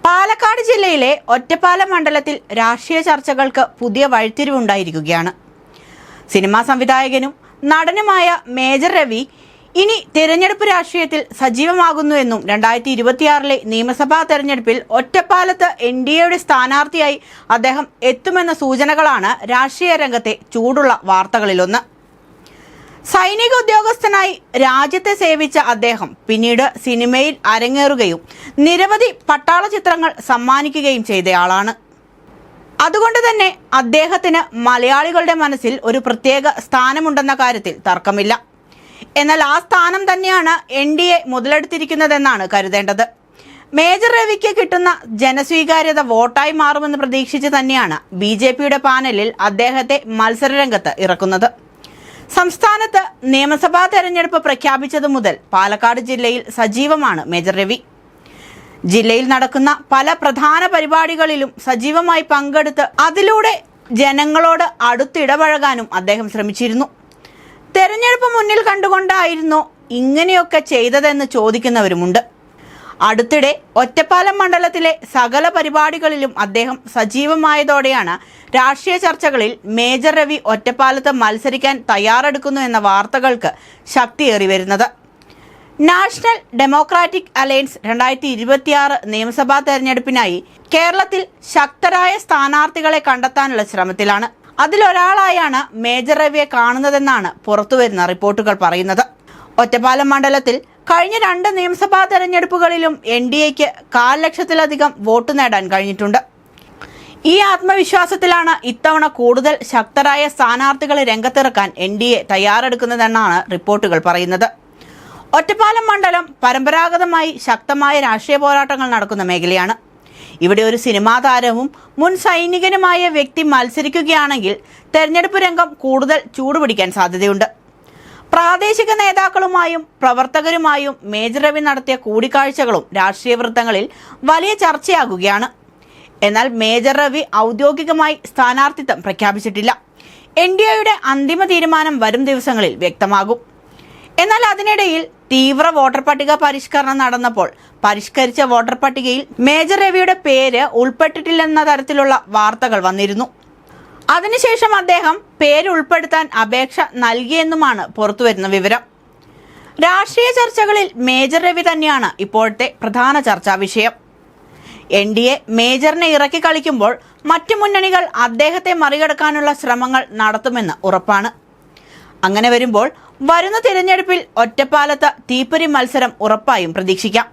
പാലക്കാട് ജില്ലയിലെ ഒറ്റപ്പാലം മണ്ഡലത്തിൽ രാഷ്ട്രീയ ചർച്ചകൾക്ക് പുതിയ വഴിത്തിരിവുണ്ടായിരിക്കുകയാണ്. സിനിമാ സംവിധായകനും നടനുമായ മേജർ രവി ഇനി തിരഞ്ഞെടുപ്പ് രാഷ്ട്രീയത്തിൽ സജീവമാകുന്നുവെന്നും 2026 നിയമസഭാ തെരഞ്ഞെടുപ്പിൽ ഒറ്റപ്പാലത്ത് NDAയുടെ സ്ഥാനാർത്ഥിയായി അദ്ദേഹം എത്തുമെന്ന സൂചനകളാണ് രാഷ്ട്രീയ രംഗത്തെ ചൂടുള്ള വാർത്തകളിലൊന്ന്. സൈനിക ഉദ്യോഗസ്ഥനായി രാജ്യത്തെ സേവിച്ച അദ്ദേഹം പിന്നീട് സിനിമയിൽ അരങ്ങേറുകയും നിരവധി പട്ടാള ചിത്രങ്ങൾ സമ്മാനിക്കുകയും ചെയ്തയാളാണ്. അതുകൊണ്ട് തന്നെ അദ്ദേഹത്തിന് മലയാളികളുടെ മനസ്സിൽ ഒരു പ്രത്യേക സ്ഥാനമുണ്ടെന്ന കാര്യത്തിൽ തർക്കമില്ല. എന്നാൽ ആ സ്ഥാനം തന്നെയാണ് NDA മുതലെടുത്തിരിക്കുന്നതെന്നാണ് കരുതേണ്ടത്. മേജർ രവിക്ക് കിട്ടുന്ന ജനസ്വീകാര്യത വോട്ടായി മാറുമെന്ന് പ്രതീക്ഷിച്ച് തന്നെയാണ് BJPയുടെ പാനലിൽ അദ്ദേഹത്തെ മത്സരരംഗത്ത് ഇറക്കുന്നത്. സംസ്ഥാനത്ത് നിയമസഭാ തെരഞ്ഞെടുപ്പ് പ്രഖ്യാപിച്ചതു മുതൽ പാലക്കാട് ജില്ലയിൽ സജീവമാണ് മേജർ രവി. ജില്ലയിൽ നടക്കുന്ന പല പ്രധാന പരിപാടികളിലും സജീവമായി പങ്കെടുത്ത് അതിലൂടെ ജനങ്ങളോട് അടുത്തിടപഴകാനും അദ്ദേഹം ശ്രമിച്ചിരുന്നു. തെരഞ്ഞെടുപ്പ് മുന്നിൽ കണ്ടുകൊണ്ടായിരുന്നു ഇങ്ങനെയൊക്കെ ചെയ്തതെന്ന് ചോദിക്കുന്നവരുമുണ്ട്. അടുത്തിടെ ഒറ്റപ്പാലം മണ്ഡലത്തിലെ സകല പരിപാടികളിലും അദ്ദേഹം സജീവമായതോടെയാണ് രാഷ്ട്രീയ ചർച്ചകളിൽ മേജർ രവി ഒറ്റപ്പാലത്ത് മത്സരിക്കാൻ തയ്യാറെടുക്കുന്നു എന്ന വാർത്തകൾക്ക് ശക്തിയേറി വരുന്നത്. നാഷണൽ ഡെമോക്രാറ്റിക് അലയൻസ് 2026 നിയമസഭാ തെരഞ്ഞെടുപ്പിനായി കേരളത്തിൽ ശക്തരായ സ്ഥാനാർത്ഥികളെ കണ്ടെത്താനുള്ള ശ്രമത്തിലാണ്. അതിലൊരാളായാണ് മേജർ രവിയെ കാണുന്നതെന്നാണ് പുറത്തുവരുന്ന റിപ്പോർട്ടുകൾ പറയുന്നത്. ഒറ്റപ്പാലം മണ്ഡലത്തിൽ കഴിഞ്ഞ 2 നിയമസഭാ തെരഞ്ഞെടുപ്പുകളിലും NDAയ്ക്ക് 1,00,000-ലധികം വോട്ട് നേടാൻ കഴിഞ്ഞിട്ടുണ്ട്. ഈ ആത്മവിശ്വാസത്തിലാണ് ഇത്തവണ കൂടുതൽ ശക്തരായ സ്ഥാനാർത്ഥികളെ രംഗത്തിറക്കാൻ NDA തയ്യാറെടുക്കുന്നതെന്നാണ് റിപ്പോർട്ടുകൾ പറയുന്നത്. ഒറ്റപ്പാലം മണ്ഡലം പരമ്പരാഗതമായി ശക്തമായ രാഷ്ട്രീയ പോരാട്ടങ്ങൾ നടക്കുന്ന മേഖലയാണ്. ഇവിടെ ഒരു സിനിമാ താരവും മുൻ സൈനികനുമായ വ്യക്തി മത്സരിക്കുകയാണെങ്കിൽ തെരഞ്ഞെടുപ്പ് രംഗം കൂടുതൽ ചൂടുപിടിക്കാൻ സാധ്യതയുണ്ട്. പ്രാദേശിക നേതാക്കളുമായും പ്രവർത്തകരുമായും മേജർ രവി നടത്തിയ കൂടിക്കാഴ്ചകളും രാഷ്ട്രീയ വൃത്തങ്ങളിൽ വലിയ ചർച്ചയാകുകയാണ്. എന്നാൽ മേജർ രവി ഔദ്യോഗികമായി സ്ഥാനാർത്ഥിത്വം പ്രഖ്യാപിച്ചിട്ടില്ല. NDAയുടെ അന്തിമ തീരുമാനം വരും ദിവസങ്ങളിൽ വ്യക്തമാകും. എന്നാൽ അതിനിടയിൽ തീവ്ര വോട്ടർ പട്ടിക പരിഷ്കരണം നടന്നപ്പോൾ പരിഷ്കരിച്ച വോട്ടർ പട്ടികയിൽ മേജർ രവിയുടെ പേര് ഉൾപ്പെട്ടിട്ടില്ലെന്ന തരത്തിലുള്ള വാർത്തകൾ വന്നിരുന്നു. അതിനുശേഷം അദ്ദേഹം പേര് ഉൾപ്പെടുത്താൻ അപേക്ഷ നൽകിയെന്നുമാണ് പുറത്തുവരുന്ന വിവരം. രാഷ്ട്രീയ ചർച്ചകളിൽ മേജർ രവി തന്നെയാണ് ഇപ്പോഴത്തെ പ്രധാന ചർച്ചാ വിഷയം. NDA മേജറിനെ ഇറക്കി കളിക്കുമ്പോൾ മറ്റു മുന്നണികൾ അദ്ദേഹത്തെ മറികടക്കാനുള്ള ശ്രമങ്ങൾ നടത്തുമെന്ന് ഉറപ്പാണ്. അങ്ങനെ വരുമ്പോൾ വരുന്ന തിരഞ്ഞെടുപ്പിൽ ഒറ്റപ്പാലത്ത് തീപ്പൊരി മത്സരം ഉറപ്പായും പ്രതീക്ഷിക്കാം.